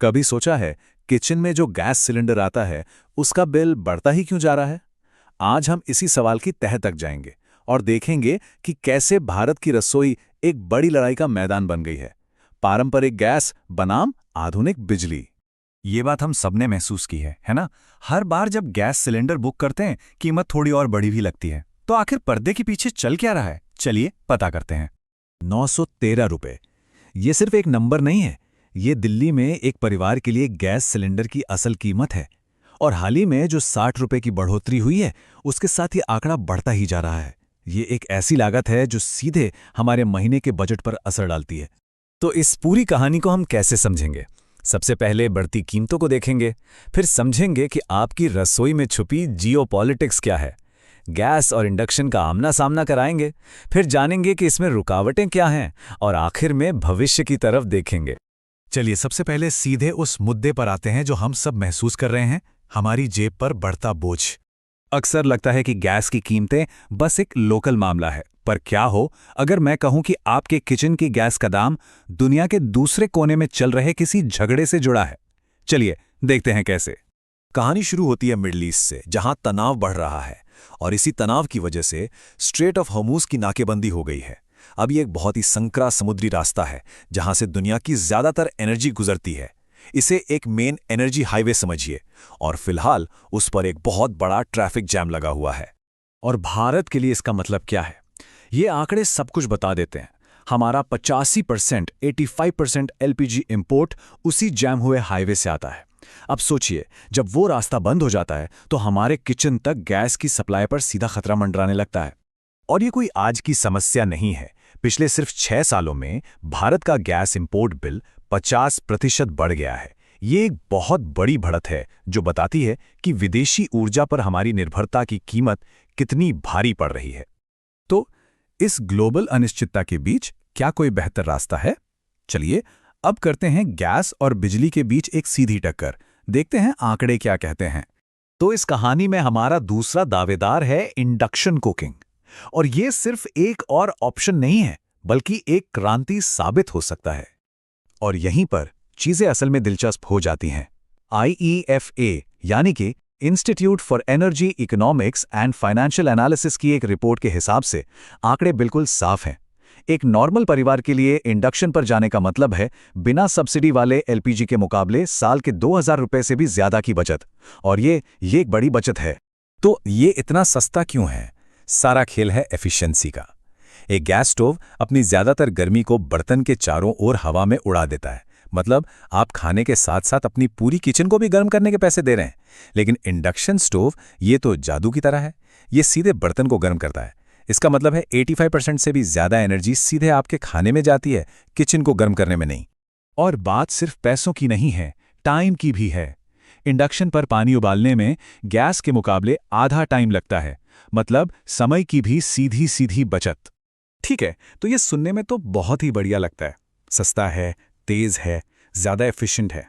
कभी सोचा है किचन में जो गैस सिलेंडर आता है उसका बिल बढ़ता ही क्यों जा रहा है? आज हम इसी सवाल की तह तक जाएंगे और देखेंगे कि कैसे भारत की रसोई एक बड़ी लड़ाई का मैदान बन गई है। पारंपरिक गैस बनाम आधुनिक बिजली। ये बात हम सबने महसूस की है ना? हर बार जब गैस सिलेंडर बुक करते हैं कीमत थोड़ी और बढ़ी भी लगती है। तो आखिर पर्दे के पीछे चल क्या रहा है, चलिए पता करते हैं। 913 रुपए, ये सिर्फ एक नंबर नहीं है, ये दिल्ली में एक परिवार के लिए गैस सिलेंडर की असल कीमत है। और हाल ही में जो 60 रुपए की बढ़ोतरी हुई है उसके साथ ये आंकड़ा बढ़ता ही जा रहा है। ये एक ऐसी लागत है जो सीधे हमारे महीने के बजट पर असर डालती है। तो इस पूरी कहानी को हम कैसे समझेंगे? सबसे पहले बढ़ती कीमतों को देखेंगे, फिर समझेंगे कि आपकी रसोई में छुपी जियोपॉलिटिक्स क्या है। गैस और इंडक्शन का आमना सामना कराएंगे, फिर जानेंगे कि इसमें रुकावटें क्या हैं और आखिर में भविष्य की तरफ देखेंगे। चलिए सबसे पहले सीधे उस मुद्दे पर आते हैं जो हम सब महसूस कर रहे हैं, हमारी जेब पर बढ़ता बोझ। अक्सर लगता है कि गैस की कीमतें बस एक लोकल मामला है, पर क्या हो अगर मैं कहूं कि आपके किचन की गैस का दाम दुनिया के दूसरे कोने में चल रहे किसी झगड़े से जुड़ा है? चलिए देखते हैं कैसे। कहानी शुरू होती है मिडल ईस्ट से, जहां तनाव बढ़ रहा है और इसी तनाव की वजह से स्ट्रेट ऑफ हॉर्मुज़ की नाकेबंदी हो गई है। अब ये एक बहुत ही संकरा समुद्री रास्ता है जहां से दुनिया की ज्यादातर एनर्जी गुजरती है। इसे एक मेन एनर्जी हाईवे समझिए, और फिलहाल उस पर एक बहुत बड़ा ट्रैफिक जैम लगा हुआ है। और भारत के लिए इसका मतलब क्या है? ये आंकड़े सब कुछ बता देते हैं। हमारा 85% 85% एलपीजी इंपोर्ट उसी जैम हुए हाईवे से आता है। अब सोचिए, जब वो रास्ता बंद हो जाता है तो हमारे किचन तक गैस की सप्लाई पर सीधा खतरा मंडराने लगता है। और ये कोई आज की समस्या नहीं है। पिछले सिर्फ 6 सालों में भारत का गैस इंपोर्ट बिल 50% बढ़ गया है। ये एक बहुत बड़ी बढ़त है जो बताती है कि विदेशी ऊर्जा पर हमारी निर्भरता की कीमत कितनी भारी पड़ रही है। तो इस ग्लोबल अनिश्चितता के बीच क्या कोई बेहतर रास्ता है? चलिए अब करते हैं गैस और बिजली के बीच एक सीधी टक्कर। देखते हैं आंकड़े क्या कहते हैं। तो इस कहानी में हमारा दूसरा दावेदार है इंडक्शन कुकिंग। और ये सिर्फ एक और ऑप्शन नहीं है, बल्कि एक क्रांति साबित हो सकता है। और यहीं पर चीजें असल में दिलचस्प हो जाती हैं। IEFA यानी कि institute for energy economics and financial analysis की एक रिपोर्ट के हिसाब से आंकड़े बिल्कुल साफ हैं। एक नॉर्मल परिवार के लिए इंडक्शन पर जाने का मतलब है बिना सब्सिडी वाले एलपीजी के मुकाबले साल के 2000 रुपए से भी ज्यादा की बचत। और ये एक बड़ी बचत है। तो ये इतना सस्ता क्यों है? सारा खेल है एफिशिएंसी का। एक गैस स्टोव अपनी ज्यादातर गर्मी को बर्तन के चारों ओर हवा में उड़ा देता है। मतलब आप खाने के साथ साथ अपनी पूरी किचन को भी गर्म करने के पैसे दे रहे हैं। लेकिन इंडक्शन स्टोव ये तो जादू की तरह है, ये सीधे बर्तन को गर्म करता है। इसका मतलब है 85% से भी ज्यादा एनर्जी सीधे आपके खाने में जाती है, किचन को गर्म करने में नहीं। और बात सिर्फ पैसों की नहीं है, टाइम की भी है। इंडक्शन पर पानी उबालने में गैस के मुकाबले आधा टाइम लगता है, मतलब समय की भी सीधी सीधी बचत। ठीक है, तो ये सुनने में तो बहुत ही बढ़िया लगता है। सस्ता है, तेज है, ज्यादा एफिशिएंट है।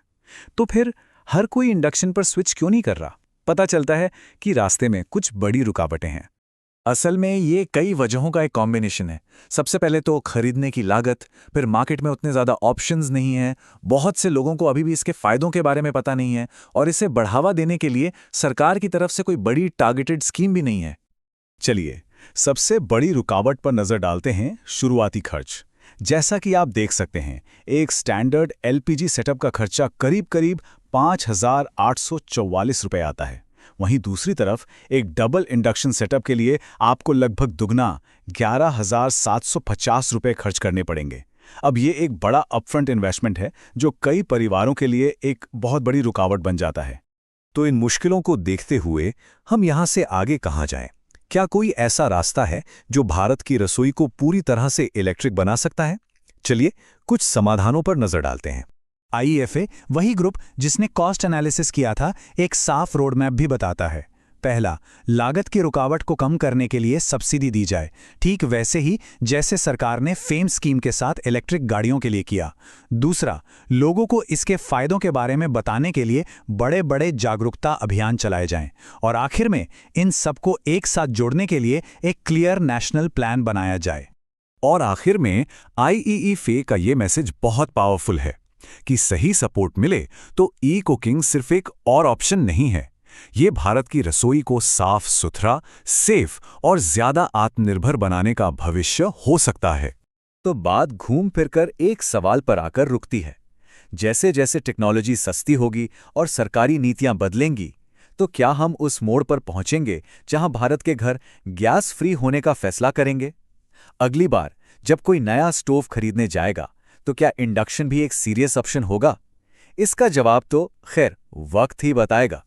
तो फिर हर कोई इंडक्शन पर स्विच क्यों नहीं कर रहा? पता चलता है कि रास्ते में कुछ बड़ी रुकावटें हैं। असल में ये कई वजहों का एक कॉम्बिनेशन है। सबसे पहले तो खरीदने की लागत, फिर मार्केट में उतने ज़्यादा ऑप्शंस नहीं हैं, बहुत से लोगों को अभी भी इसके फ़ायदों के बारे में पता नहीं है, और इसे बढ़ावा देने के लिए सरकार की तरफ से कोई बड़ी टारगेटेड स्कीम भी नहीं है। चलिए सबसे बड़ी रुकावट पर नज़र डालते हैं, शुरुआती खर्च। जैसा कि आप देख सकते हैं, एक स्टैंडर्ड एलपीजी सेटअप का खर्चा करीब करीब 5,844 रुपये आता है। वहीं दूसरी तरफ एक डबल इंडक्शन सेटअप के लिए आपको लगभग दुगना 11,750 रुपये खर्च करने पड़ेंगे। अब ये एक बड़ा अपफ्रंट इन्वेस्टमेंट है जो कई परिवारों के लिए एक बहुत बड़ी रुकावट बन जाता है। तो इन मुश्किलों को देखते हुए हम यहाँ से आगे कहाँ जाएं? क्या कोई ऐसा रास्ता है जो भारत की रसोई को पूरी तरह से इलेक्ट्रिक बना सकता है? चलिए कुछ समाधानों पर नजर डालते हैं। IEFA, वही ग्रुप जिसने कॉस्ट एनालिसिस किया था, एक साफ रोड मैप भी बताता है। पहला, लागत की रुकावट को कम करने के लिए सब्सिडी दी जाए, ठीक वैसे ही जैसे सरकार ने फेम स्कीम के साथ इलेक्ट्रिक गाड़ियों के लिए किया। दूसरा, लोगों को इसके फायदों के बारे में बताने के लिए बड़े बड़े जागरूकता अभियान चलाए जाएं। और आखिर में इन सबको एक साथ जोड़ने के लिए एक क्लियर नेशनल प्लान बनाया जाए। और आखिर में IEFA का ये मैसेज बहुत पावरफुल है। कि सही सपोर्ट मिले तो ई कुकिंग सिर्फ एक और ऑप्शन नहीं है। ये भारत की रसोई को साफ सुथरा, सेफ और ज्यादा आत्मनिर्भर बनाने का भविष्य हो सकता है। तो बात घूम फिरकर एक सवाल पर आकर रुकती है। जैसे जैसे टेक्नोलॉजी सस्ती होगी और सरकारी नीतियां बदलेंगी, तो क्या हम उस मोड़ पर पहुंचेंगे जहां भारत के घर गैस फ्री होने का फैसला करेंगे? अगली बार जब कोई नया स्टोव खरीदने जाएगा, तो क्या इंडक्शन भी एक सीरियस ऑप्शन होगा? इसका जवाब तो खैर वक्त ही बताएगा।